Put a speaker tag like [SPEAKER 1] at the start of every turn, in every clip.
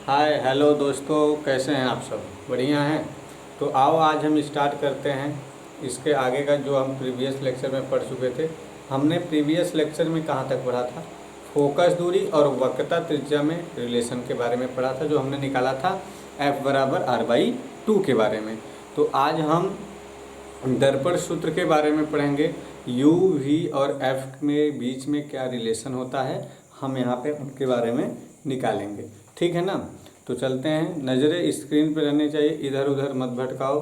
[SPEAKER 1] Hi hello दोस्तों, कैसे हैं आप सब? बढ़िया हैं। तो आओ आज हम स्टार्ट करते हैं इसके आगे का जो हम प्रीवियस लेक्चर में पढ़ चुके थे। हमने प्रीवियस लेक्चर में कहाँ तक पढ़ा था? फोकस दूरी और वक्रता त्रिज्या में रिलेशन के बारे में पढ़ा था, जो हमने निकाला था F बराबर R/2 के बारे में। तो आज हम दर्पण सूत्र के बारे में पढ़ेंगे। U, V और F में बीच में क्या रिलेशन होता है, हम यहाँ पे उनके बारे में निकालेंगे। ठीक है ना? तो चलते हैं। नज़रें स्क्रीन पर रहनी चाहिए, इधर उधर मत भटकाओ।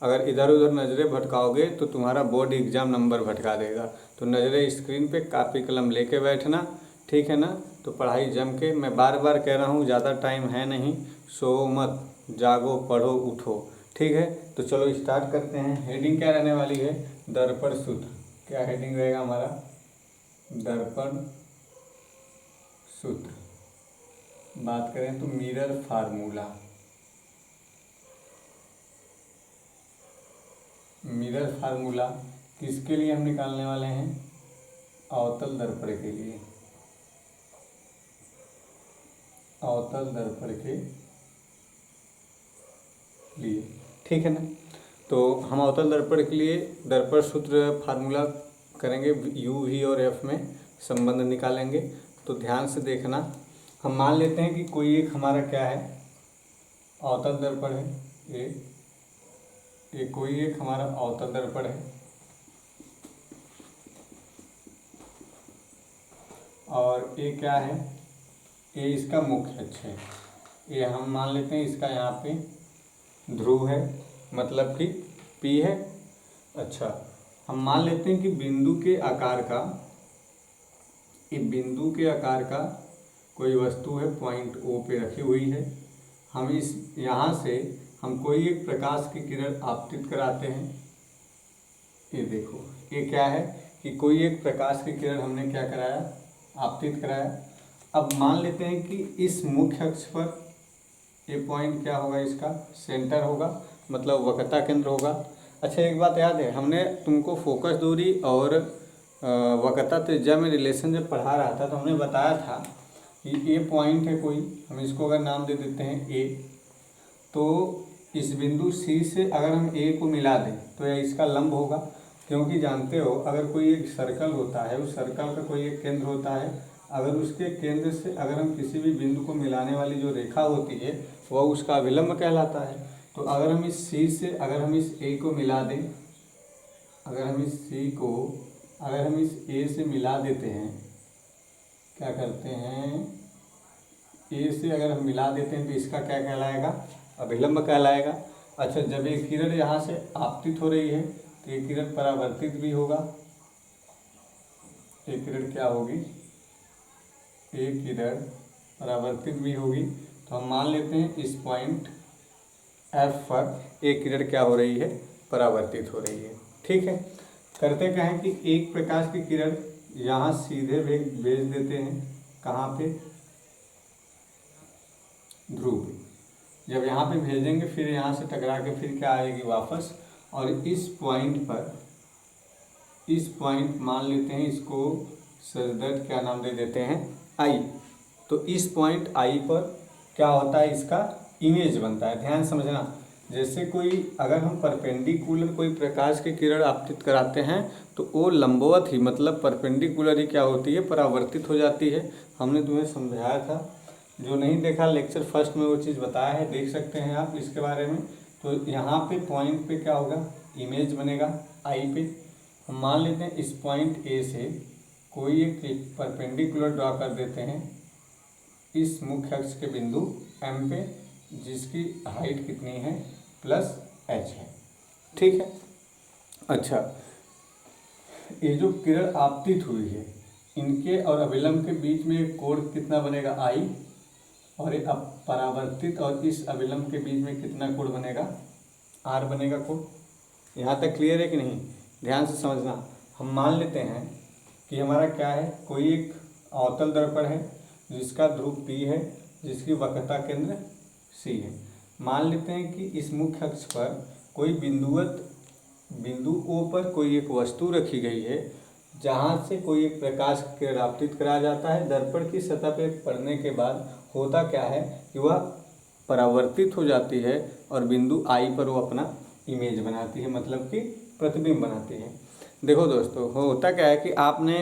[SPEAKER 1] अगर इधर उधर नज़रें भटकाओगे तो तुम्हारा बोर्ड एग्ज़ाम नंबर भटका देगा। तो नज़रें स्क्रीन पे, कापी कलम लेके बैठना। ठीक है ना? तो पढ़ाई जम के, मैं बार बार कह रहा हूँ, ज़्यादा टाइम है नहीं, सो मत, जागो, पढ़ो, उठो। ठीक है? तो चलो स्टार्ट करते हैं। हेडिंग क्या रहने वाली है? दर्पण सूत्र। क्या हेडिंग रहेगा हमारा? दर्पण सूत्र। बात करें तो मिरर फार्मूला। मिरर फार्मूला किसके लिए हम निकालने वाले हैं? अवतल दर्पण के लिए। अवतल दर्पण के लिए। ठीक है ना? तो हम अवतल दर्पण के लिए दर्पण सूत्र फार्मूला करेंगे, U, V और F में संबंध निकालेंगे। तो ध्यान से देखना। हम मान लेते हैं कि कोई एक हमारा क्या है, अवतल दर्पण है। ये कोई एक हमारा अवतल दर्पण है और ये क्या है? ये इसका मुख्य अक्ष है। ये हम मान लेते हैं इसका यहाँ पे ध्रुव है, मतलब कि P है। अच्छा, हम मान लेते हैं कि बिंदु के आकार का, ये बिंदु के आकार का कोई वस्तु है, पॉइंट O पे रखी हुई है। हम इस यहाँ से हम कोई एक प्रकाश की किरण आपतित कराते हैं। ये देखो, ये क्या है कि कोई एक प्रकाश की किरण हमने क्या कराया? आपतित कराया। अब मान लेते हैं कि इस मुख्य अक्ष पर ये पॉइंट क्या होगा? इसका सेंटर होगा, मतलब वक्रता केंद्र होगा। अच्छा, एक बात याद है, हमने तुमको फोकस दूरी और वक्रता त्रिज्या में रिलेशन जब पढ़ा रहा था तो हमने बताया था कि ये पॉइंट है कोई, हम इसको अगर नाम दे देते हैं A, तो इस बिंदु C से अगर हम A को मिला दें तो यह इसका लंब होगा। क्योंकि जानते हो, अगर कोई एक सर्कल होता है, उस सर्कल का कोई एक केंद्र होता है, अगर उसके केंद्र से अगर हम किसी भी बिंदु को मिलाने वाली जो रेखा होती है वह उसका अभिलंब कहलाता है। तो अगर हम इस C से अगर हम इस A को मिला दें, अगर हम इस C को अगर हम इस A से मिला देते हैं, क्या करते हैं, A से अगर हम मिला देते हैं तो इसका क्या कहलाएगा? अभिलंब कहलाएगा। अच्छा, जब ये किरण यहाँ से आपतित हो रही है तो ये किरण परावर्तित भी होगा। ये किरण क्या होगी? ये किरण परावर्तित भी होगी। तो हम मान लेते हैं इस पॉइंट F पर एक किरण क्या हो रही है? परावर्तित हो रही है। ठीक है? करते क्या है कि एक प्रकाश की किरण यहाँ सीधे भेज देते हैं। कहाँ पे? ध्रुव पे। जब यहाँ पे भेजेंगे फिर यहाँ से टकरा के फिर क्या आएगी? वापस। और इस पॉइंट मान लेते हैं, इसको सजदर क्या नाम दे देते हैं? I। तो इस पॉइंट I पर क्या होता है? इसका इमेज बनता है। ध्यान समझना। जैसे कोई अगर हम परपेंडिकुलर कोई प्रकाश की किरण आपतित कराते हैं तो वो लंबवत ही, मतलब परपेंडिकुलर ही क्या होती है? परावर्तित हो जाती है। हमने तुम्हें समझाया था, जो नहीं देखा लेक्चर फर्स्ट में वो चीज़ बताया है, देख सकते हैं आप इसके बारे में। तो यहाँ पे पॉइंट पे क्या होगा? इमेज बनेगा I पे। हम मान लेते हैं इस पॉइंट A से कोई एक परपेंडिकुलर ड्रॉ कर देते हैं इस मुख्य अक्ष के बिंदु M पे, जिसकी हाइट कितनी है? +h है। ठीक है? अच्छा, ये जो किरण आपतित हुई है, इनके और अभिलंब के बीच में एक कोण कितना बनेगा? I। और ये अब परावर्तित और इस अभिलंब के बीच में कितना कोण बनेगा? R बनेगा कोण। यहाँ तक क्लियर है कि नहीं? ध्यान से समझना। हम मान लेते हैं कि हमारा क्या है, कोई एक अवतल दर्पण है जिसका ध्रुव P है, जिसकी वक्रता केंद्र C है। मान लेते हैं कि इस मुख्य अक्ष पर कोई बिंदु O पर कोई एक वस्तु रखी गई है, जहाँ से कोई एक प्रकाश किरण आपतित कराया जाता है। दर्पण की सतह पर पड़ने के बाद होता क्या है कि वह परावर्तित हो जाती है और बिंदु आई पर वो अपना इमेज बनाती है, मतलब कि प्रतिबिंब बनाती है। देखो दोस्तों, होता क्या है कि आपने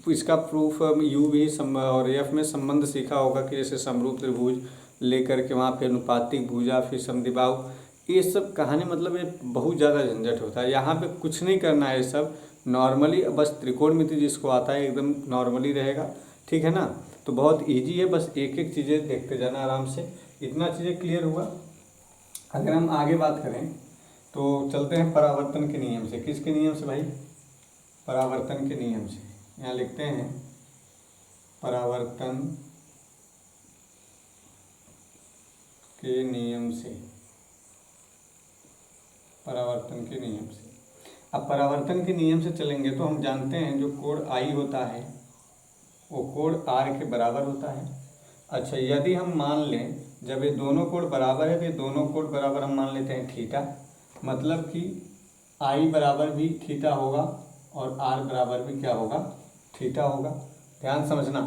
[SPEAKER 1] इसका प्रूफ यू भी और एफ में संबंध सीखा होगा कि जैसे समरूप त्रिभुज लेकर के वहाँ पे अनुपातिक भुजा, फिर समद्विबाहु, ये सब कहानी मतलब ये बहुत ज़्यादा झंझट होता है। यहाँ पे कुछ नहीं करना है, ये सब नॉर्मली बस त्रिकोणमिति जिसको आता है एकदम नॉर्मली रहेगा, ठीक है ना। तो बहुत इजी है, बस एक एक चीज़ें देखते जाना आराम से। इतना चीज़ें क्लियर हुआ। अगर हम आगे बात करें तो चलते हैं परावर्तन के नियम से। किसके नियम से भाई? परावर्तन के नियम से। यहाँ लिखते हैं परावर्तन के नियम से, परावर्तन के नियम से। अब परावर्तन के नियम से चलेंगे तो हम जानते हैं जो कोण आई होता है वो कोण आर के बराबर होता है। अच्छा, यदि हम मान लें जब ये दोनों कोण बराबर है तो ये दोनों कोण बराबर हम मान लेते हैं थीटा, मतलब कि आई बराबर भी थीटा होगा और आर बराबर भी क्या होगा? थीटा होगा। ध्यान समझना,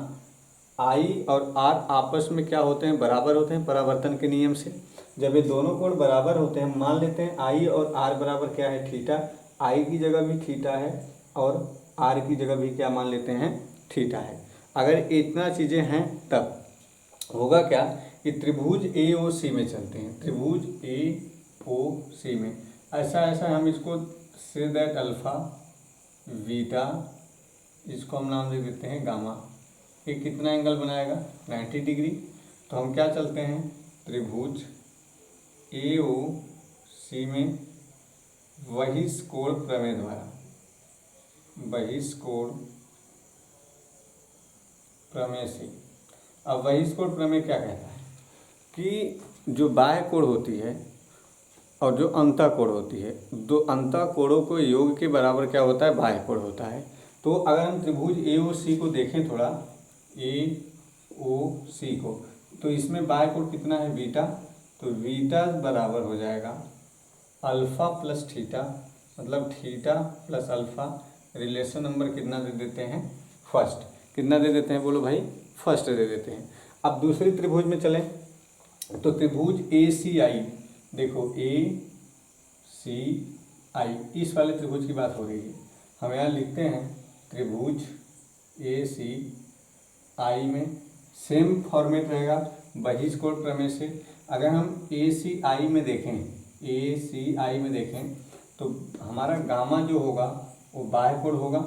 [SPEAKER 1] आई और आर आपस में क्या होते हैं? बराबर होते हैं परावर्तन के नियम से। जब ये दोनों कोण बराबर होते हैं, मान लेते हैं आई और आर बराबर क्या है? थीटा। आई की जगह भी थीटा है और आर की जगह भी क्या मान लेते हैं? थीटा है। अगर इतना चीज़ें हैं तब होगा क्या कि त्रिभुज ए ओ सी में चलते हैं। त्रिभुज ए ओ सी में ऐसा हम इसको से दैट अल्फा बीटा, इसको हम नाम दे देते हैं गामा। ये कितना एंगल बनाएगा? 90 डिग्री। तो हम क्या चलते हैं? त्रिभुज ए ओ सी में बहिष्कोण प्रमेय द्वारा, बहिष्कोण प्रमेय से। अब बहिष्कोण प्रमेय क्या कहता है कि जो बाह्य कोण होती है और जो अंतःकोण होती है, दो अंतःकोणों को योग के बराबर क्या होता है? बाह्य कोण होता है। तो अगर हम त्रिभुज ए ओ सी को देखें थोड़ा, ए ओ सी को, तो इसमें बाह्य कोण कितना है? बीटा। तो बीटा बराबर हो जाएगा अल्फा प्लस थीटा, मतलब theta plus alpha. Relation number कितना दे देते हैं? फर्स्ट। कितना दे देते हैं बोलो भाई? फर्स्ट दे देते हैं। अब दूसरी त्रिभुज में चलें तो त्रिभुज ए सी आई, देखो ए सी आई, इस वाले त्रिभुज की बात हो रही है। हम यहाँ लिखते हैं त्रिभुज ए सी आई में सेम फॉर्मेट रहेगा बहिष्कोण प्रमेय से। अगर हम ए सी आई में देखें, ए सी आई में देखें तो हमारा गामा जो होगा वो बाह्य कोण होगा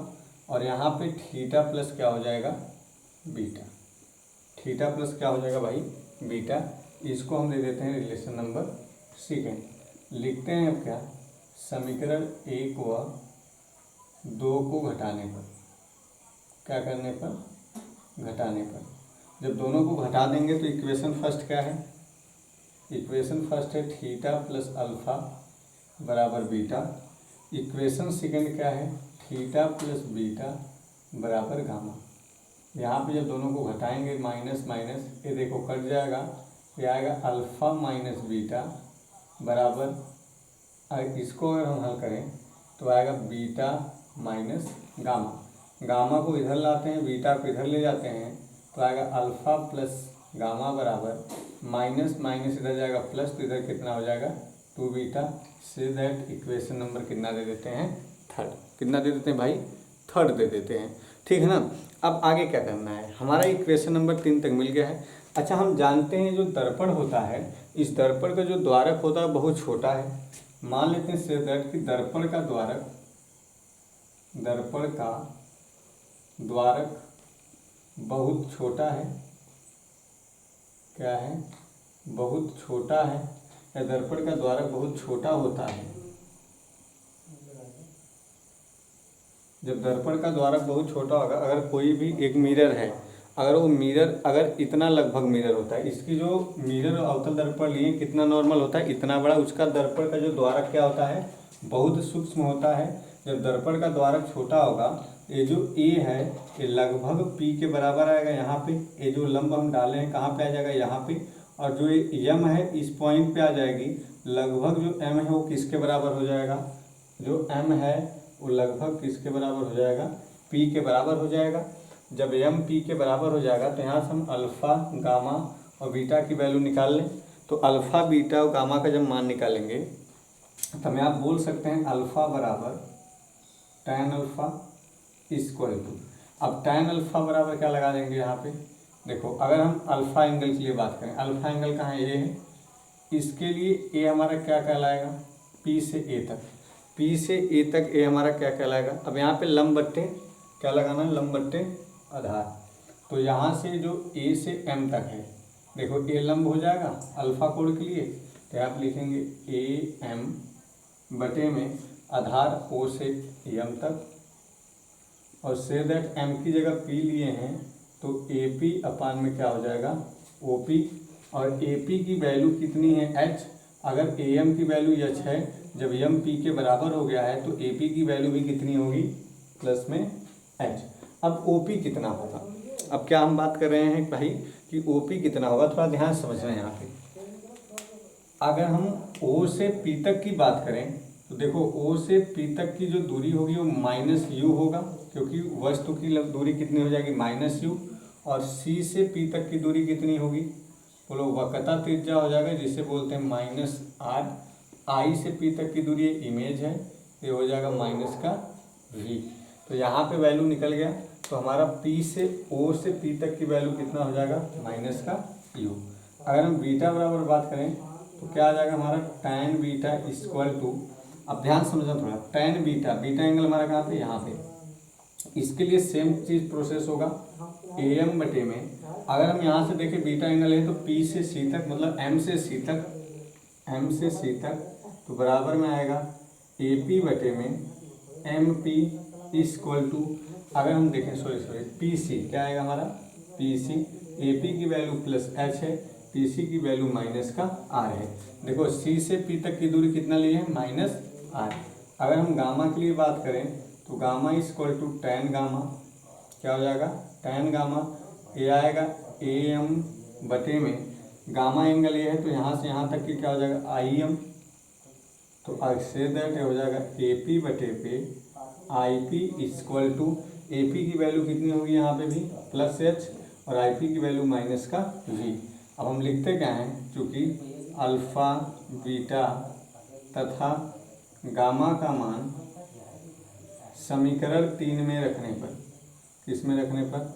[SPEAKER 1] और यहाँ पे थीटा प्लस क्या हो जाएगा? बीटा। थीटा प्लस क्या हो जाएगा भाई? बीटा। इसको हम दे देते हैं रिलेशन नंबर सेकेंड। लिखते हैं अब क्या? समीकरण 1 व 2 को घटाने पर, क्या करने पर? घटाने पर। जब दोनों को घटा देंगे तो इक्वेशन फर्स्ट क्या है? इक्वेशन फर्स्ट है थीटा प्लस अल्फा बराबर बीटा। इक्वेशन सेकंड क्या है? थीटा प्लस बीटा बराबर गामा। यहाँ पे जब दोनों को घटाएंगे माइनस माइनस, ये देखो कट जाएगा, ये आएगा अल्फा माइनस बीटा बराबर, इसको अगर हम हल करें तो आएगा बीटा माइनस गामा। गामा को इधर लाते हैं, बीटा को इधर ले जाते हैं तो आएगा अल्फा प्लस गामा बराबर माइनस माइनस इधर जाएगा प्लस, तो इधर कितना हो जाएगा? 2 beta. Say that equation number कितना दे देते हैं? थर्ड। कितना दे देते हैं भाई? थर्ड दे देते हैं, ठीक है ना। अब आगे क्या करना है? हमारा इक्वेशन नंबर 3 तक मिल गया है। अच्छा, हम जानते हैं जो दर्पण होता है, इस दर्पण का जो द्वारक होता है बहुत छोटा है। मान लेते हैं से दैट कि दर्पण का द्वारक बहुत छोटा है। क्या है? बहुत छोटा है, या दर्पण का द्वारक बहुत छोटा होता है। जब दर्पण का द्वारक बहुत छोटा होगा, अगर कोई भी एक मिरर है, अगर वो मिरर अगर इतना लगभग मिरर होता है, इसकी जो मिरर अवतल दर्पण लिए कितना नॉर्मल होता है? इतना बड़ा, उसका दर्पण का जो द्वारक क्या होता है? बहुत सूक्ष्म होता है। जब दर्पण का द्वारक छोटा होगा, ये जो ए है ये लगभग पी के बराबर आएगा यहाँ पे। ये जो लंब हम डाले हैं कहाँ पे आ जाएगा? यहाँ पे। और जो ये एम है इस पॉइंट पे आ जाएगी। लगभग जो एम है वो किसके बराबर हो जाएगा? जो एम है वो लगभग किसके बराबर हो जाएगा? पी के बराबर हो जाएगा। जब एम पी के बराबर हो जाएगा तो यहाँ से हम अल्फ़ा, गामा और बीटा की वैल्यू निकाल लें। तो अल्फ़ा बीटा और गामा का जब मान निकालेंगे तो हमें आप बोल सकते हैं अल्फ़ा बराबर tan अल्फ़ा इक्वल टू, अब tan अल्फ़ा बराबर क्या लगा देंगे यहाँ पे, देखो अगर हम अल्फ़ा एंगल के लिए बात करें, अल्फ़ा एंगल कहाँ ये है, इसके लिए ए हमारा क्या कहलाएगा, पी से ए तक, पी से ए तक ए हमारा क्या कहलाएगा। अब यहाँ पे लंब बट्टे क्या लगाना है, लंब बट्टे आधार, तो यहाँ से जो ए से एम तक है, देखो ए लंब हो जाएगा अल्फ़ा कोण के लिए, तो आप लिखेंगे ए एम बटे में आधार ओ से एम तक, और से दैट एम की जगह पी लिए हैं तो ए पी अपान में क्या हो जाएगा ओ पी, और ए पी की वैल्यू कितनी है एच, अगर ए एम की वैल्यू एच है, जब एम पी के बराबर हो गया है तो ए पी की वैल्यू भी कितनी होगी प्लस में एच। अब ओ पी कितना होगा, अब क्या हम बात कर रहे हैं भाई कि ओ पी कितना होगा, थोड़ा ध्यान समझना है यहाँ पे। अगर हम ओ से पी तक की बात करें तो देखो ओ से पी तक की जो दूरी होगी वो माइनस यू होगा, क्योंकि वस्तु की दूरी कितनी हो जाएगी माइनस यू, और सी से पी तक की दूरी कितनी होगी, बोलो वक्रता त्रिज्या हो जाएगा जिसे बोलते हैं माइनस आर, आई से पी तक की दूरी इमेज है, ये हो जाएगा माइनस का वी, तो यहाँ पे वैल्यू निकल गया, तो हमारा पी से ओ से पी तक की वैल्यू कितना हो जाएगा माइनस का यू। अगर हम बीटा बराबर बात करें तो क्या आ जाएगा हमारा tan बीटा इक्वल टू, अब ध्यान समझना थोड़ा, tan बीटा, बीटा एंगल हमारा कहाँ पे यहाँ पे, इसके लिए सेम चीज प्रोसेस होगा ए एम बटे में, अगर हम यहाँ से देखें बीटा एंगल है तो पी से सी तक, मतलब एम से सी तक, एम से सी तक, तो बराबर में आएगा ए पी बटे में एम पी इक्वल टू, अगर हम देखें सॉरी पी सी क्या आएगा हमारा पी सी, ए पी की वैल्यू प्लस एच है, पी सी की वैल्यू माइनस का आर है। देखो सी से पी तक की दूरी कितना लिए है माइनस आर। अगर हम गामा के लिए बात करें तो gamma equal to tan gamma, क्या हो जाएगा tan गामा, ये आएगा ए एम बटे में गामा एंगल ये है तो यहाँ से यहाँ तक की क्या हो जाएगा आई एम, तो से दैट हो जाएगा ए पी बटे पे I P equal to, A P की वैल्यू कितनी होगी यहाँ पे भी प्लस एच, और आई पी की वैल्यू माइनस का वी। अब हम लिखते क्या हैं, चूँकि अल्फ़ा बीटा तथा गामा का मान समीकरण 3 में रखने पर, किस में रखने पर,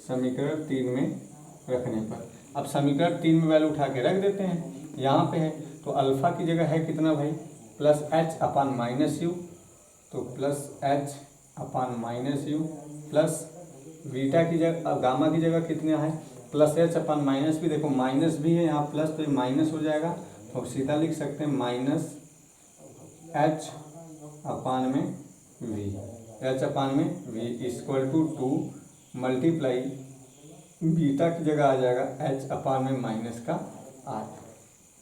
[SPEAKER 1] समीकरण 3 में रखने पर, अब समीकरण 3 में वैल्यू उठा के रख देते हैं, यहाँ पे है तो अल्फ़ा की जगह है कितना भाई plus H upon minus U, तो plus H upon minus U, plus beta की जगह, गामा की जगह कितना है प्लस एच अपान माइनस भी, देखो माइनस भी है यहाँ प्लस, तो ये माइनस हो जाएगा, तो सीधा लिख सकते हैं माइनस एच अपान में वी, एच अपान में V equal to 2 multiply beta की जगह आ जाएगा एच अपान में माइनस का आर,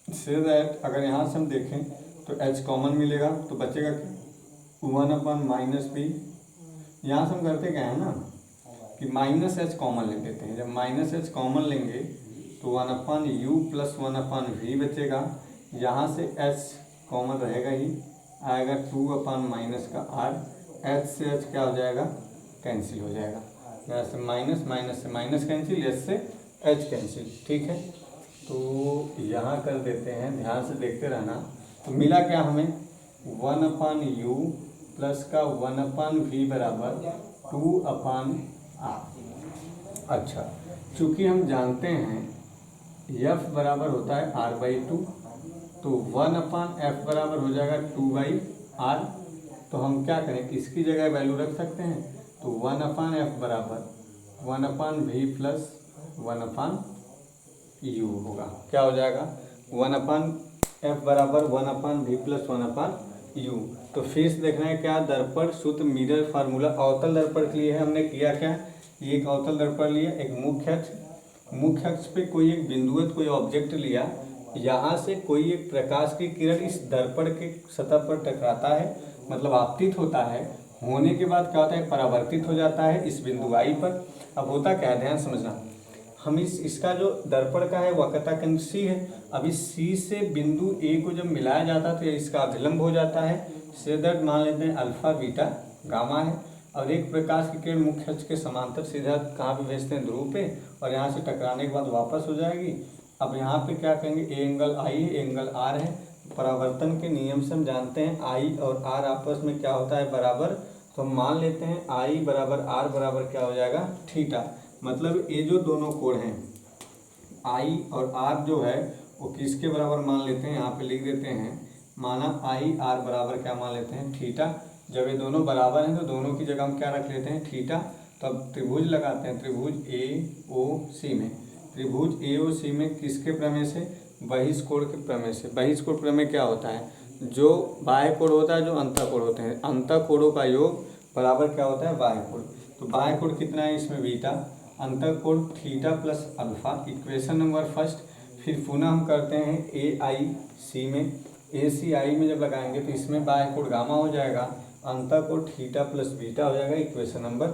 [SPEAKER 1] से दैट अगर यहाँ से हम देखें तो एच कॉमन मिलेगा तो बचेगा 1 अपान माइनस बी, यहाँ से हम करते क्या है ना कि माइनस एच कॉमन ले लेते हैं, जब माइनस एच कॉमन लेंगे तो 1 अपान यू प्लस 1 अपान वी बचेगा, यहाँ से एच कॉमन रहेगा ही, आएगा 2 अपान माइनस का आर, एच से एच क्या हो जाएगा कैंसिल हो जाएगा, यहाँ से माइनस, माइनस से माइनस कैंसिल, एच से एच कैंसिल, ठीक है। तो यहाँ कर देते हैं, ध्यान से देखते रहना, तो मिला क्या हमें 1 अपान यू प्लस का 1 अपान वी बराबर 2 अपान आर। अच्छा, चूँकि हम जानते हैं एफ बराबर होता है आर बाई 2, तो 1 अपान एफ बराबर हो जाएगा 2 बाई आर, तो हम क्या करें इसकी जगह वैल्यू रख सकते हैं, तो 1 अपान एफ बराबर 1 अपान वी प्लस 1 अपान यू होगा, क्या हो जाएगा 1 अपान एफ बराबर 1 अपान वी प्लस 1 अपान यू। तो फिर से देखना है क्या दर्पण सूत्र मिरर फार्मूला, अवतल दर्पण के लिए है, हमने किया क्या, ये एक अवतल दर्पण लिया, एक मुख्य अक्ष पे कोई एक बिंदुवत कोई ऑब्जेक्ट लिया, यहाँ से कोई एक प्रकाश की किरण इस दर्पण के सतह पर टकराता है, मतलब आपतित होता है, होने के बाद क्या होता है परावर्तित हो जाता है इस बिंदु आई पर। अब होता क्या है ध्यान समझना, हम इसका जो दर्पण का है वक्रता केंद्र सी है, अब इस सी से बिंदु ए को जब मिलाया जाता है तो इसका अभिलंब हो जाता है, से दैट मान लेते हैं अल्फा बीटा गामा है, और एक प्रकाश की किरण मुख्य अक्ष के समांतर सीधा कहाँ पे भेजते हैं ध्रुव पे, और यहाँ से टकराने के बाद वापस हो जाएगी, अब यहाँ पे क्या कहेंगे, ए एंगल आई है, एंगल आर है। परावर्तन के नियम से हम जानते हैं आई और आर आपस में क्या होता है, बराबर। तो हम मान लेते हैं आई बराबर आर बराबर क्या हो जाएगा, थीटा। मतलब ये जो दोनों कोण हैं आई और आर जो है वो किसके बराबर मान लेते हैं, यहाँ पे लिख देते हैं, माना आई आर बराबर क्या मान लेते हैं, थीटा। जब ये दोनों बराबर हैं तो दोनों की जगह हम क्या रख लेते हैं, थीटा। तब त्रिभुज लगाते हैं, त्रिभुज ए ओ सी में, त्रिभुज ए ओ सी में किसके प्रमेय से, बहिष्कोण के प्रमेय से। बहिष्कोण प्रमेय क्या होता है, जो बाह्य कोण होता है, जो अंतःकोण होते हैं, अंतःकोणों का योग बराबर क्या होता है, बाह्य कोण। तो बाह्य कोण कितना है इसमें, बीटा, अंतःकोण theta plus alpha, equation number first. फिर पुनः हम करते हैं ए आई सी में, ए सी आई में जब लगाएंगे तो इसमें बाह्य कोण गामा हो जाएगा, अंतःकोण थीटा प्लस बीटा हो जाएगा, इक्वेशन नंबर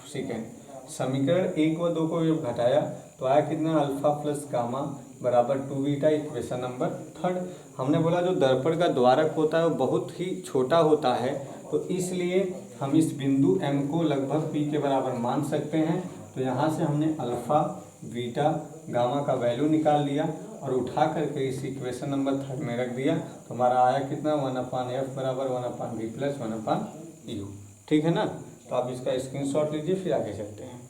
[SPEAKER 1] सेकेंड। समीकरण 1 व 2 को जब घटाया तो आया कितना, अल्फा प्लस गामा बराबर 2 बीटा, इक्वेशन नंबर थर्ड। हमने बोला जो दर्पण का द्वारक होता है वो बहुत ही छोटा होता है, तो इसलिए हम इस बिंदु M को लगभग P के बराबर मान सकते हैं। तो यहाँ से हमने अल्फा बीटा गामा का वैल्यू निकाल लिया और उठा करके इस इक्वेशन नंबर थर्ड में रख दिया। तो हमारा आया कितना, 1/f बराबर 1/v प्लस 1/u। ठीक है ना। तो आप इसका स्क्रीनशॉट लीजिए, फिर आगे चलते हैं।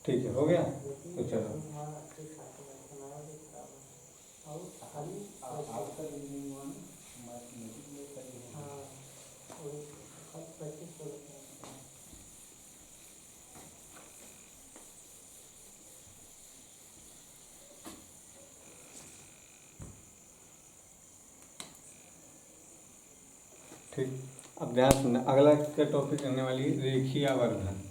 [SPEAKER 1] ठीक है, हो गया। तो चलो ठीक। अब ध्यान सुनना, अगला का टॉपिक करने वाली है रेखीय आवर्धन।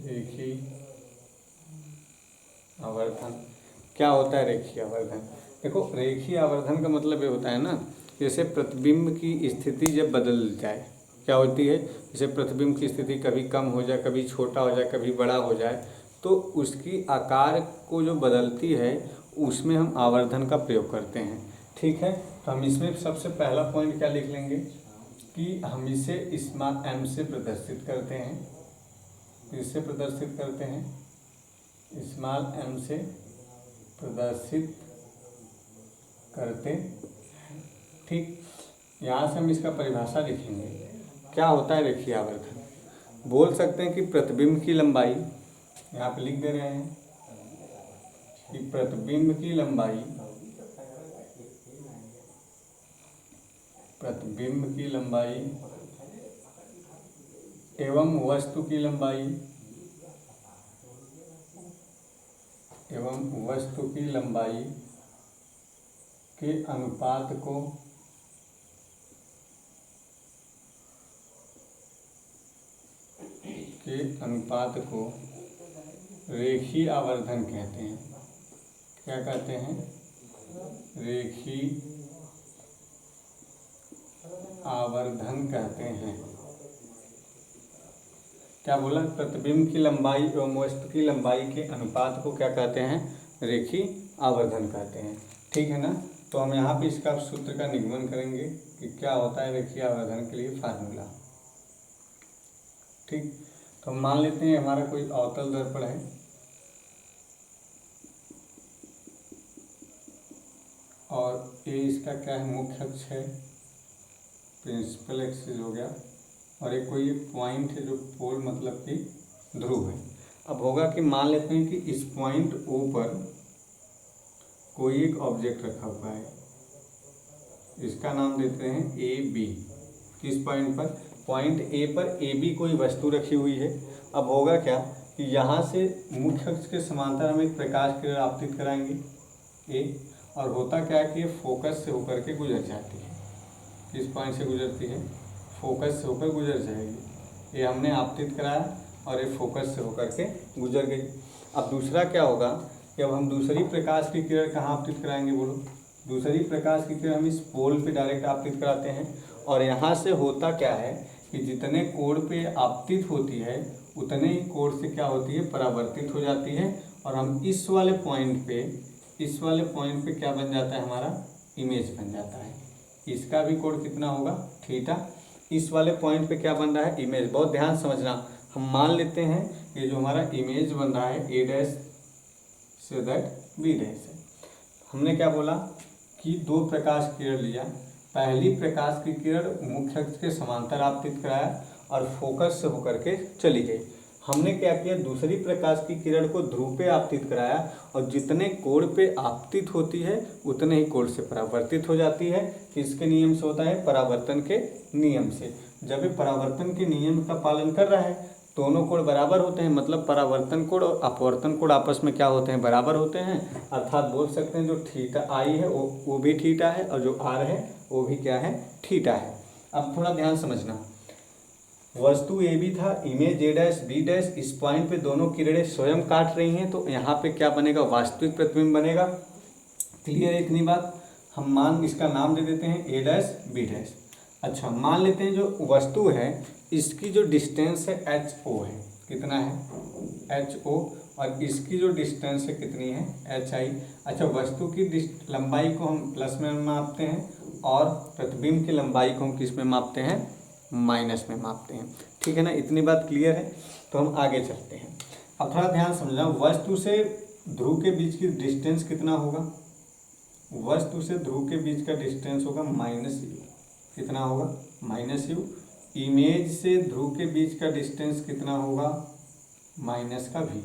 [SPEAKER 1] रेखीय आवर्धन क्या होता है, रेखीय आवर्धन। देखो, रेखीय आवर्धन का मतलब ये होता है ना, जैसे प्रतिबिंब की स्थिति जब बदल जाए, क्या होती है, जैसे प्रतिबिंब की स्थिति कभी कम हो जाए, कभी छोटा हो जाए, कभी बड़ा हो जाए, तो उसकी आकार को जो बदलती है उसमें हम आवर्धन का प्रयोग करते हैं। ठीक है। तो हम इसमें सबसे पहला पॉइंट क्या लिख लेंगे कि हम इसे स्मॉल m से प्रदर्शित करते हैं, इससे प्रदर्शित करते हैं, स्मॉल m से प्रदर्शित करते। ठीक। यहाँ से हम इसका परिभाषा लिखेंगे, क्या होता है रेखीय आवर्धन। बोल सकते हैं कि प्रतिबिंब की लंबाई, यहाँ पे लिख दे रहे हैं कि प्रतिबिंब की लंबाई, प्रतिबिंब की लंबाई एवं वस्तु की लंबाई, एवं वस्तु की लंबाई के अनुपात को रेखीय आवर्धन कहते हैं। क्या कहते हैं, रेखीय आवर्धन कहते हैं। क्या बोला, प्रतिबिंब की लंबाई एवं वस्तु की लंबाई के अनुपात को क्या कहते हैं, रेखीय आवर्धन कहते हैं। ठीक है ना। तो हम यहाँ पे इसका सूत्र का निगमन करेंगे कि क्या होता है रेखीय आवर्धन के लिए फार्मूला। ठीक। तो हम मान लेते हैं हमारा कोई अवतल दर्पण है और ये इसका क्या है, मुख्य अक्ष है, प्रिंसिपल एक्सिस हो गया, और एक कोई पॉइंट है जो पोल मतलब कि ध्रुव है। अब होगा कि मान लेते हैं कि इस पॉइंट ओ पर कोई एक ऑब्जेक्ट रखा हुआ है, इसका नाम देते हैं ए बी। किस पॉइंट पर, पॉइंट ए पर ए बी कोई वस्तु रखी हुई है। अब होगा क्या कि यहाँ से मुख्य अक्ष के समांतर हम एक प्रकाश किरण आपतित कराएंगे ए, और होता क्या है कि ये फोकस से होकर के गुजर जाती है। किस पॉइंट से गुजरती है, फोकस से होकर गुजर जाएगी। ये हमने आपतित कराया और ये फोकस से होकर के गुजर गई। अब दूसरा क्या होगा कि अब हम दूसरी प्रकाश की किरण कहाँ आपतित कराएंगे, बोलो। दूसरी प्रकाश की किरण हम इस पोल पे डायरेक्ट आपतित कराते हैं, और यहाँ से होता क्या है कि जितने कोण पे आपतित होती है उतने ही कोण से क्या होती है, परावर्तित हो जाती है। और हम इस वाले पॉइंट पे इस वाले पॉइंट पे क्या बन जाता है हमारा, इमेज बन जाता है। इसका भी कोण कितना होगा, थीटा। इस वाले पॉइंट पे क्या बन रहा है, इमेज। बहुत ध्यान समझना, हम मान लेते हैं ये जो हमारा इमेज बन रहा है ए डैश से दैट बी डैश है। हमने क्या बोला कि दो प्रकाश किरण लिया। पहली प्रकाश की किरण मुख्य अक्ष के समांतर आपतित कराया और फोकस से होकर के चली गई। हमने क्या किया, दूसरी प्रकाश की किरण को ध्रुव पे आपतित कराया और जितने कोण पे आपतित होती है उतने ही कोण से परावर्तित हो जाती है। किसके नियम से होता है, परावर्तन के नियम से। जब ये परावर्तन के नियम का पालन कर रहा है, दोनों कोण बराबर होते हैं, मतलब परावर्तन कोण और अपवर्तन कोण आपस में क्या होते हैं, बराबर होते हैं। अर्थात बोल सकते हैं जो थीटा आई है वो भी थीटा है और जो आर है वो भी क्या है, थीटा है। अब थोड़ा ध्यान समझना, वस्तु ए बी था, image A dash B dash, इस पॉइंट पे दोनों किरणें स्वयं काट रही हैं, तो यहाँ पे क्या बनेगा, वास्तविक प्रतिबिंब बनेगा। क्लियर है इतनी बात। हम मान इसका नाम दे देते हैं ए डैश बी डैश। अच्छा, मान लेते हैं जो वस्तु है इसकी जो डिस्टेंस है एच ओ है, कितना है एच ओ, और इसकी जो डिस्टेंस है कितनी है एच आई। अच्छा, वस्तु की लंबाई को हम प्लस में मापते हैं और प्रतिबिंब की लंबाई को हम किस में मापते हैं, माइनस में मापते हैं। ठीक है ना, इतनी बात क्लियर है। तो हम आगे चलते हैं। अब थोड़ा ध्यान समझना, वस्तु से ध्रुव के बीच की डिस्टेंस कितना होगा, वस्तु से ध्रुव के बीच का डिस्टेंस होगा माइनस यू। कितना होगा, माइनस यू। इमेज से ध्रुव के बीच का डिस्टेंस कितना होगा, माइनस का भी।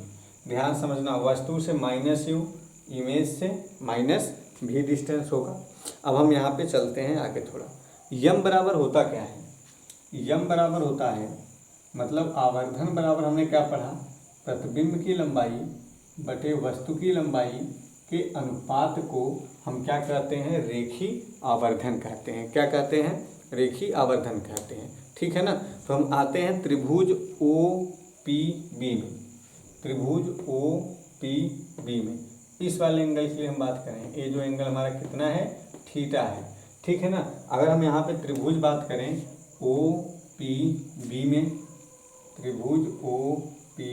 [SPEAKER 1] ध्यान समझना, वस्तु से माइनस यू, इमेज से माइनस भी डिस्टेंस होगा। अब हम यहाँ पे चलते हैं आगे थोड़ा। यम बराबर होता क्या है, यम बराबर होता है, मतलब आवर्धन बराबर हमने क्या पढ़ा, प्रतिबिंब की लंबाई बटे वस्तु की लंबाई के अनुपात को हम क्या कहते हैं, रेखी आवर्धन कहते हैं। क्या कहते हैं, रेखी आवर्धन कहते हैं। ठीक है ना। तो हम आते हैं त्रिभुज ओ पी बी में, त्रिभुज ओ पी बी में इस वाले एंगल के लिए हम बात करें, ये जो एंगल हमारा कितना है, थीटा है। ठीक है ना। अगर हम यहाँ पे त्रिभुज बात करें ओ पी बी में, त्रिभुज ओ पी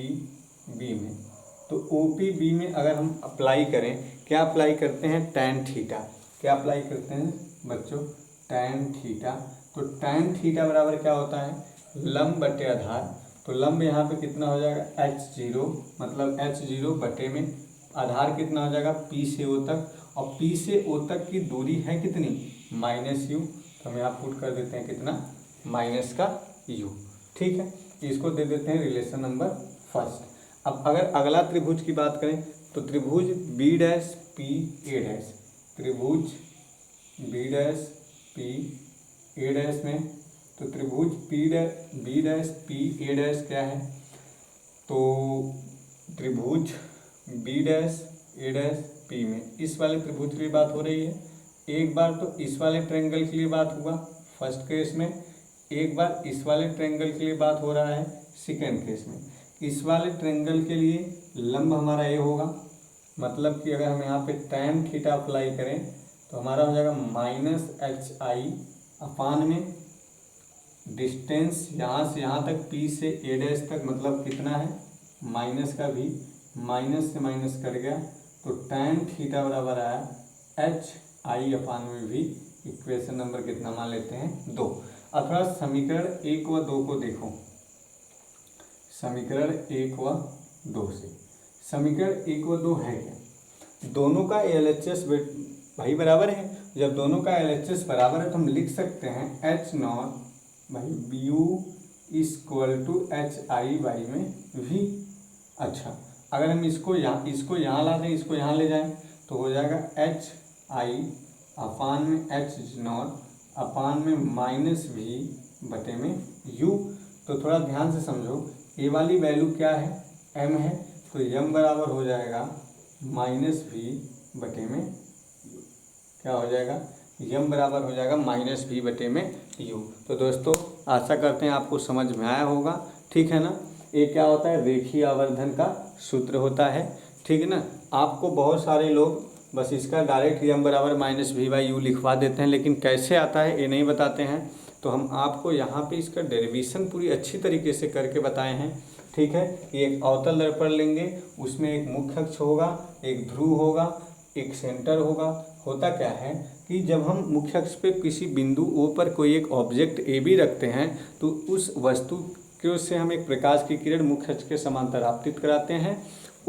[SPEAKER 1] बी में, तो ओ पी बी में अगर हम अप्लाई करें, क्या अप्लाई करते हैं, टैन थीटा। क्या अप्लाई करते हैं बच्चों, टैन थीटा। तो टैन थीटा बराबर क्या होता है, लंब बटे आधार। तो लंब यहाँ पे कितना हो जाएगा h0, मतलब h0 बटे में आधार कितना हो जाएगा P से O तक, और P से O तक की दूरी है कितनी, माइनस यू। तो हम यहाँ पुट कर देते हैं कितना, माइनस का u। ठीक है, इसको दे देते हैं रिलेशन नंबर फर्स्ट। अब अगर अगला त्रिभुज की बात करें तो त्रिभुज B dash P A dash, त्रिभुज B dash P A dash में, तो त्रिभुज B dash P A dash क्या है, तो त्रिभुज B dash A dash P में इस वाले त्रिभुज के लिए बात हो रही है। एक बार तो इस वाले ट्रायंगल के लिए बात हुआ फर्स्ट केस में, एक बार इस वाले ट्रायंगल के लिए बात हो रहा है सेकेंड केस में। इस वाले ट्रायंगल के लिए लंब हमारा ये होगा, मतलब कि अगर हम यहाँ पे टैन थीटा अप्लाई करें तो हमारा हो जाएगा माइनस एच आई अपान में डिस्टेंस यहाँ से यहाँ तक P से A डैश तक, मतलब कितना है माइनस का भी, माइनस से माइनस कर गया तो टैन थीटा बराबर आया एच आई अपान में भी। इक्वेशन नंबर कितना मान लेते हैं, 2। अब थोड़ा समीकरण 1 व 2 को देखो, समीकरण 1 व 2 से, समीकरण 1 व 2 है क्या, दोनों का LHS भाई बराबर है। जब दोनों का LHS बराबर है तो हम लिख सकते हैं H naught by U equal to H I by में वी। अच्छा, अगर हम इसको यहाँ ला दें, इसको यहाँ ले जाएं तो हो जाएगा एच आई अपान में एच नॉट अपान में माइनस वी बटे में यू। तो थोड़ा ध्यान से समझो, ए वाली वैल्यू क्या है, m है, तो m बराबर हो जाएगा माइनस वी बटे में यू। क्या हो जाएगा, m बराबर हो जाएगा माइनस वी बटे में यू। तो दोस्तों आशा करते हैं आपको समझ में आया होगा। ठीक है ना। ये क्या होता है, रेखीय आवर्धन का सूत्र होता है। ठीक है ना। आपको बहुत सारे लोग बस इसका डायरेक्ट m बराबर माइनस वी बाई यू लिखवा देते हैं, लेकिन कैसे आता है ये नहीं बताते हैं। तो हम आपको यहाँ पे इसका डेरिवेशन पूरी अच्छी तरीके से करके बताए हैं। ठीक है, कि एक अवतल दर्पण लेंगे, उसमें एक मुख्य अक्ष होगा, एक ध्रुव होगा, एक सेंटर होगा। होता क्या है कि जब हम मुख्य अक्ष पे किसी बिंदु O पर कोई एक ऑब्जेक्ट AB रखते हैं तो उस वस्तु के से हम एक प्रकाश की किरण मुख्य अक्ष के समांतर आपतित कराते हैं।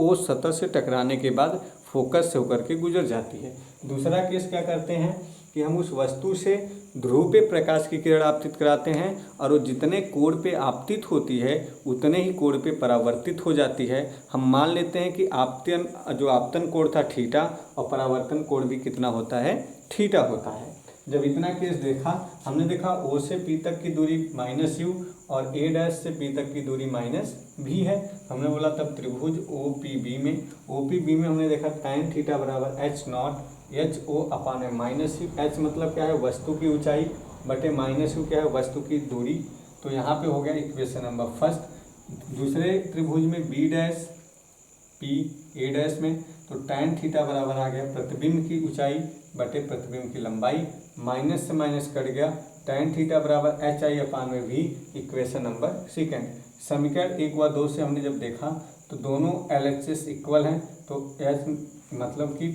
[SPEAKER 1] O सतह से टकराने के बाद फोकस से होकर के गुजर जाती है। दूसरा केस क्या करते हैं कि हम उस वस्तु से ध्रुव पे प्रकाश की किरण आपतित कराते हैं और वो जितने कोण पे आपतित होती है उतने ही कोण पे परावर्तित हो जाती है। हम मान लेते हैं कि आपतन कोण था थीटा और परावर्तन कोण भी कितना होता है, थीटा होता है। जब इतना केस देखा, हमने देखा O से P तक की दूरी -u और A' से P तक की दूरी -v है। हमने बोला तब त्रिभुज OPB में हमने देखा tan थीटा बराबर h0 HO/-u। h मतलब क्या है, वस्तु की ऊंचाई, बटे -u क्या है, वस्तु की दूरी। तो यहाँ पे हो गया इक्वेशन नंबर फर्स्ट। दूसरे त्रिभुज में B'P A' में तो tan थीटा बराबर आ गया प्रतिबिंब की ऊंचाई बटे प्रतिबिंब की लंबाई, माइनस से माइनस कट गया, tan थीटा बराबर hi/v। Equation number second. समीकरण 1 व 2 से हमने जब देखा तो दोनों LHS इक्वल हैं, तो h मतलब कि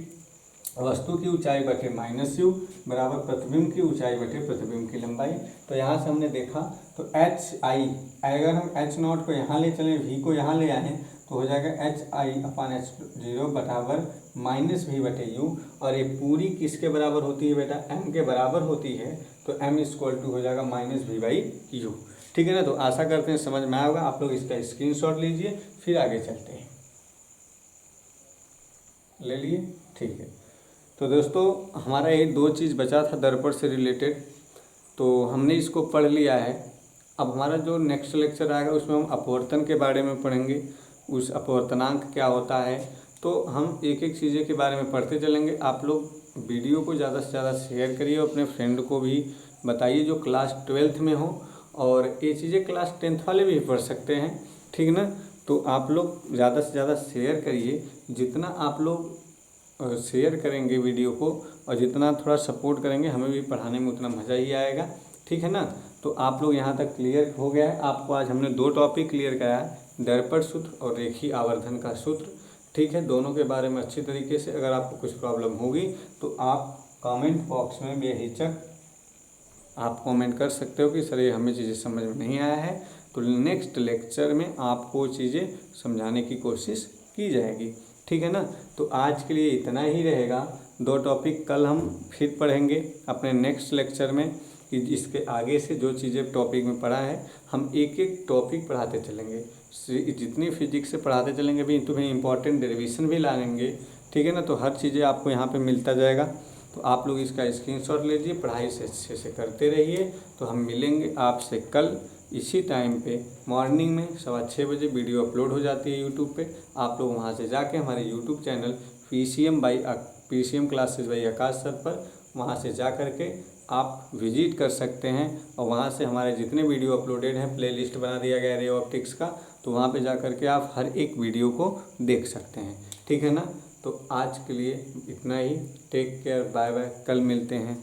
[SPEAKER 1] वस्तु की ऊंचाई बटे -u बराबर प्रतिबिंब की ऊंचाई बटे प्रतिबिंब की लंबाई। तो यहाँ से हमने देखा तो hi, अगर हम h0 को यहाँ ले चलें, v को यहाँ ले आएँ तो हो जाएगा hi/h0 बराबर -v/u। और ये पूरी किसके बराबर होती है बेटा, m के बराबर होती है। तो m = हो जाएगा -v/u। ठीक है ना। तो आशा करते हैं समझ में आएगा। आप लोग इसका स्क्रीनशॉट लीजिए, फिर आगे चलते हैं। ले लिए, ठीक है। तो दोस्तों हमारा ये 2 चीज़ बचा था दर्पण से रिलेटेड, तो हमने इसको पढ़ लिया है। अब हमारा जो नेक्स्ट लेक्चर आएगा उसमें हम अपवर्तन के बारे में पढ़ेंगे, उस अपवर्तनांक क्या होता है। तो हम एक एक चीज़ें के बारे में पढ़ते चलेंगे। आप लोग वीडियो को ज़्यादा से ज़्यादा शेयर करिए, अपने फ्रेंड को भी बताइए जो क्लास 12th में हो, और ये चीज़ें क्लास 10th वाले भी पढ़ सकते हैं, ठीक ना। तो आप लोग ज़्यादा से ज़्यादा शेयर करिए। जितना आप लोग शेयर करेंगे वीडियो को और जितना थोड़ा सपोर्ट करेंगे, हमें भी पढ़ाने में उतना मज़ा ही आएगा, ठीक है ना। तो आप लोग यहाँ तक क्लियर हो गया है। आपको आज हमने 2 टॉपिक क्लियर कराया, दर्पण सूत्र और रेखीय आवर्धन का सूत्र, ठीक है। दोनों के बारे में अच्छी तरीके से, अगर आपको कुछ प्रॉब्लम होगी तो आप कमेंट बॉक्स में बेहिचक आप कमेंट कर सकते हो कि सर ये हमें चीज़ें समझ में नहीं आया है। तो नेक्स्ट लेक्चर में आपको चीज़ें समझाने की कोशिश की जाएगी, ठीक है ना। तो आज के लिए इतना ही रहेगा। 2 टॉपिक कल हम फिर पढ़ेंगे अपने नेक्स्ट लेक्चर में, कि इसके आगे से जो चीज़ें टॉपिक में पढ़ा है हम एक एक टॉपिक पढ़ाते चलेंगे। जितनी फिजिक्स से पढ़ाते चलेंगे भी तो भाई इंपॉर्टेंट डेरिवेशन भी लाएंगे, ठीक है ना। तो हर चीज़ें आपको यहाँ पे मिलता जाएगा। तो आप लोग इसका स्क्रीनशॉट लीजिए, पढ़ाई से अच्छे से करते रहिए। तो हम मिलेंगे आपसे कल इसी टाइम पे, मॉर्निंग में 6:15 बजे वीडियो अपलोड हो जाती है यूट्यूब पे। आप लोग वहाँ से जाके हमारे YouTube channel PCM classes by Akash sir पर वहाँ से जा कर के आप विजिट कर सकते हैं, और वहाँ से हमारे जितने वीडियो अपलोडेड हैं प्लेलिस्ट बना दिया गया है रे ऑप्टिक्स का, तो वहाँ पे जा कर के आप हर एक वीडियो को देख सकते हैं, ठीक है ना। तो आज के लिए इतना ही। टेक केयर, बाय बाय, कल मिलते हैं।